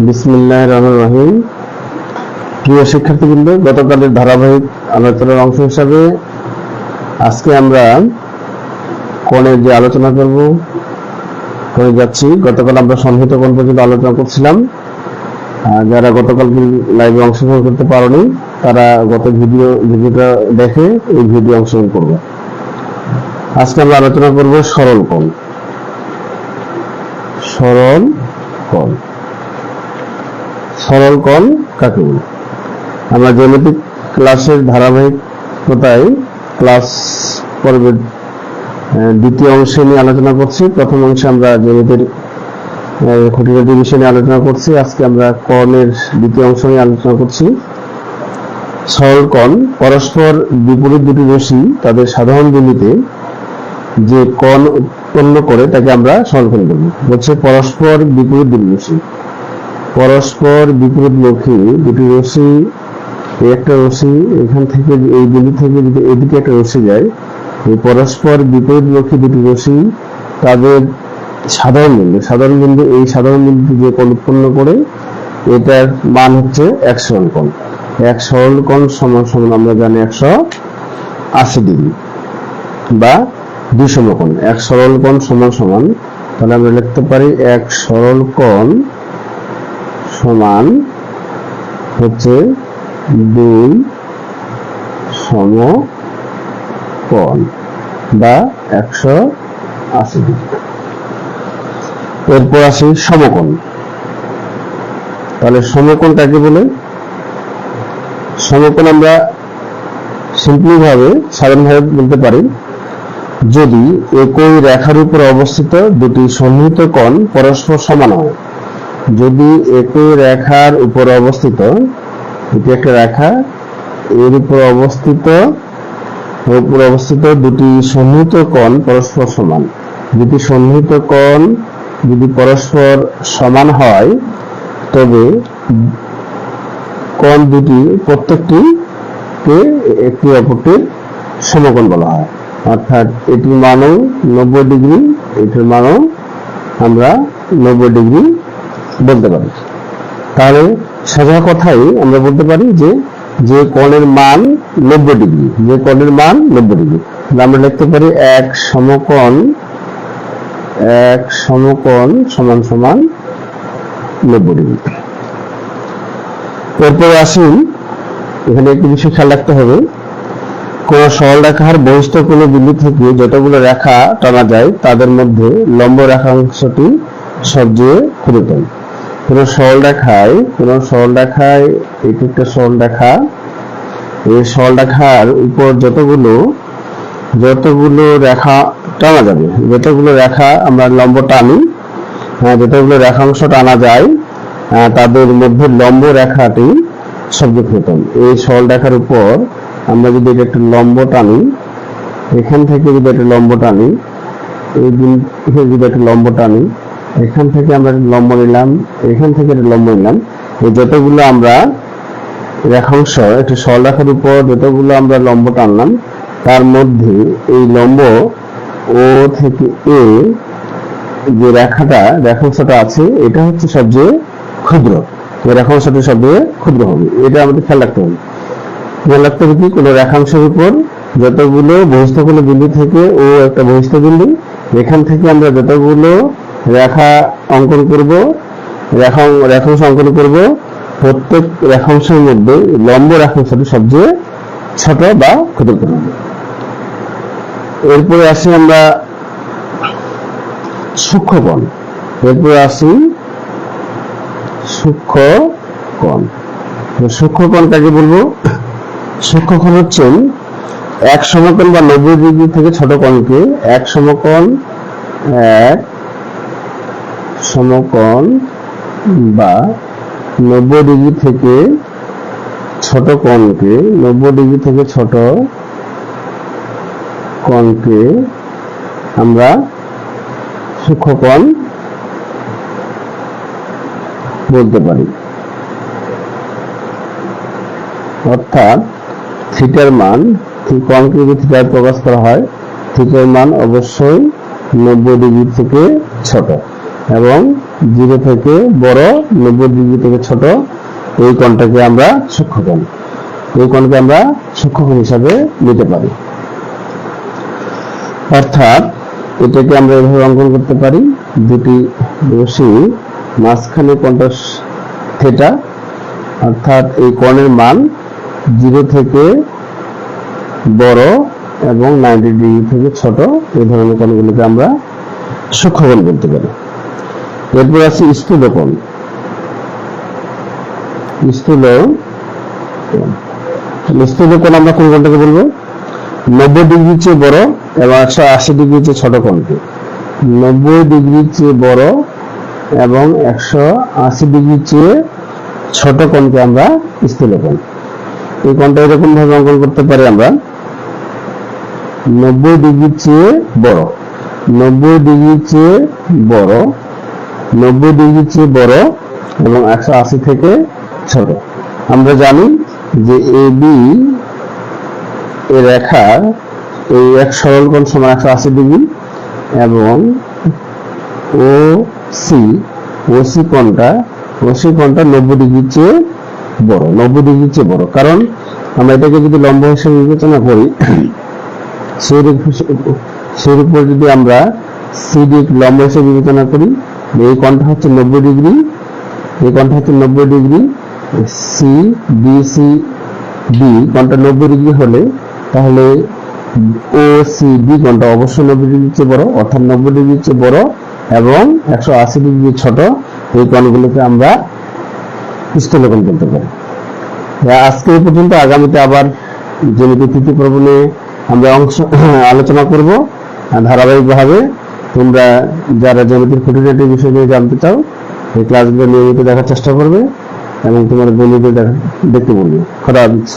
বিসমিল্লাহির রহমানির রহিম। প্রিয় শিক্ষার্থীবৃন্দ, গতকালের ধারাবাহিক আলোচনার অংশ হিসাবে আজকে আমরা কোণের যে আলোচনা করে যাচ্ছি। গতকাল আমরা সন্নিহিত কোণ পর্যন্ত আলোচনা করছিলাম। যারা গতকাল লাইভে অংশগ্রহণ করতে পারেনি তারা গত ভিডিওটা দেখে এই ভিডিও অংশগ্রহণ করবে। আজকে আমরা আলোচনা করব সরল কোণ। সরল কোণ কাকে বলে? আমরা জ্যামিতিক ক্লাসের ধারাবাহিকতায় ক্লাস পর্বের দ্বিতীয় অংশে নিয়ে আলোচনা করছি। প্রথম অংশে আমরা জ্যামিতির খুঁটিনাটি বিষয় নিয়ে আলোচনা করছি। আজকে আমরা কোণের দ্বিতীয় অংশ নিয়ে আলোচনা করছি। সরল কোণ পরস্পর বিপরীত দুটি রশ্মি তাদের সাধারণ বিন্দুতে যে কোণ উৎপন্ন করে তাকে আমরা সরল কোণ বলি। হচ্ছে পরস্পর বিপরীত দুটি রশ্মি, পরস্পর বিপরীতমুখী দুটি রশ্মি। একটা রশ্মি এখান থেকে এই বিন্দু থেকে যদি এদিকে একটা রশ্মি যায়, এই পরস্পর বিপরীতমুখী দুটি রশ্মি তাদের সাধারণ বিন্দু এই সাধারণ বিন্দুতে যে কোণ উৎপন্ন করে এটার মান হচ্ছে এক সরল কোণ। এক সরল কোণ সমান সমান আমরা জানি 180 ডিগ্রি বা দুই সমকোণ। এক সরল কোণ সমান সমান, তাহলে আমরা লিখতে পারি এক সরল কোণ সমান হচ্ছে দুই সমকোণ বা 180 ডিগ্রি। এরপর আসি সমকোণ। তাহলে সমকোণ কাকে বলে? সমকোণ আমরা সিম্পলি ভাবে সাধারণভাবে বলতে পারি, যদি একই রেখার উপর অবস্থিত দুটি সন্নিহিত কোণ পরস্পর সমান হয়। যদি একই রেখার উপর অবস্থিত, এটি একটা রেখা, এর উপর অবস্থিত দুটি সন্নিহিত কোণ পরস্পর সমান। দুটি সন্নিহিত কোণ যদি পরস্পর সমান হয় তবে কোণ দুটি প্রত্যেকটিকে একটি অপরটির সমকোণ বলা হয়। অর্থাৎ এটির মানও 90 ডিগ্রি, এটির মানও আমরা 90 ডিগ্রি বলতে পারি। তাহলে সোজা কথাই আমরা বলতে পারি যে কোণের মান 90 ডিগ্রি, আমরা লিখতে পারি এক সমকোণ সমান সমান 90 ডিগ্রি। এরপরে আসুন, এখানে একটি বিষয় খেয়াল রাখতে হবে, কোন সরল রেখার বহিস্থ কোন বিন্দু থেকে যতগুলো রেখা টানা যায় তাদের মধ্যে লম্ব রেখাংশটি সবচেয়ে ক্ষুদ্রতম। কোন সরল রেখায় এটি একটা সরল রেখা, এই সরল রেখার উপর যতগুলো রেখা টানা যাবে, যতগুলো রেখা আমরা লম্ব টানি, যতগুলো রেখাংশ টানা যায় তাদের মধ্যে লম্ব রেখাটি সবচেয়ে ক্ষুদ্রতম। এই সরল রেখার উপর আমরা যদি একটা লম্ব টানি, এখান থেকে যদি একটা লম্ব টানি, এখান থেকে আমরা লম্ব নিলাম, এখান থেকে একটা লম্ব নিলাম, এই যতগুলো আমরা রেখাংশ একটি সরল রেখার উপর যতগুলো আমরা লম্ব টানলাম তার মধ্যে এই লম্ব ও থেকে এ যে রেখাংশটা আছে এটা হচ্ছে সবচেয়ে ক্ষুদ্র। রেখাংশটি সবচেয়ে ক্ষুদ্র হবে, এটা আমাদের খেয়াল রাখতে হবে। কি কোনো রেখাংশের উপর যতগুলো বহিস্থ কোনো বিন্দু থেকে ও একটা বহিস্থ বিন্দু, এখান থেকে আমরা যতগুলো রেখা অঙ্কন করব, রেখাংশ অঙ্কন করব, প্রত্যেক রেখাংশের মধ্যে লম্ব রেখাংশটি সবচেয়ে ছোট বা ক্ষুদ্রতম হবে। এরপরে আসি আমরা সূক্ষ্মকোণ। সূক্ষ্মকোণ কাকে বলবো? সূক্ষ্মকোণ হচ্ছে এক সমকোণ বা 90 ডিগ্রি থেকে ছোট কোণকে এক সমকোণ বা 90 ডিগ্রি থেকে ছোট কোণকে আমরা সূক্ষ্মকোণ বলতে পারি। অর্থাৎ থিটার মান, কোণকে যদি থিটায় প্রকাশ করা হয়, থিটার মান অবশ্যই 90 ডিগ্রি থেকে ছোট। এবং 0 থেকে বড়, 90 ডিগ্রি থেকে ছোট এই কোণটাকে আমরা সূক্ষ্মকোণ। এই কোণকে আমরা সূক্ষ্মকোণ হিসাবে নিতে পারি। অর্থাৎ এটাকে আমরা এভাবে অঙ্কন করতে পারি, দুটি রশ্মি মাঝখানে কোণটা থিটা, অর্থাৎ এই কোণের মান 0 থেকে বড় এবং 90 ডিগ্রি থেকে ছোট এই ধরনের কোণগুলোকে আমরা সূক্ষ্মকোণ বলতে পারি। এরপর আছে স্থূল কোণ। স্থূল কোণ আমরা কোন কোণটাকে বলবো? 90 ডিগ্রির চেয়ে বড় এবং 180 ডিগ্রির চেয়ে ছোট কোণকে। 90 ডিগ্রির চেয়ে বড় এবং 180 ডিগ্রির চেয়ে ছোট কোণকে আমরা স্থূল কোণ। এই কোণটা এরকম ভাবে অঙ্কন করতে পারি আমরা, 90 ডিগ্রির চেয়ে বড়, 90 ডিগ্রির চেয়ে বড়, 90 ডিগ্রির চেয়ে বড় এবং 180 থেকে ছোট। আমরা জানি যে AB এর রেখার এই এক সরল কোণ সমান 180 ডিগ্রি এবং OC কোণটা 90 ডিগ্রির চেয়ে বড়, 90 ডিগ্রির চেয়ে বড়। কারণ আমরা এটাকে যদি লম্ব হিসেবে বিবেচনা করি, সেই উপর যদি আমরা CD লম্ব হিসেবে বিবেচনা করি, এই কোণটা হচ্ছে 90 ডিগ্রি, এই কোণটা হচ্ছে 90 ডিগ্রি, CBCD কোণটা 90 ডিগ্রি হলে তাহলে OCD কোণটা অবশ্যই 90 ডিগ্রির চেয়ে বড়, অর্থাৎ 90 ডিগ্রির চেয়ে বড় এবং 180 ডিগ্রি ছোট এই কোণগুলোকে আমরা স্থূল কোণ বলতে পারি। আজকে এই পর্যন্ত। আগামীতে আবার জ্যামিতিক তৃতীয় পর্ব নিয়ে আমরা আলোচনা করব ধারাবাহিকভাবে। তোমরা যারা জ্যামিতির খুঁটিনাটি বিষয় নিয়ে জানতে চাও এই ক্লাসগুলো নিয়মিত দেখার চেষ্টা করবে এবং তোমার বন্ধুদের দেখতে বলবে। খোদা হাফেজ।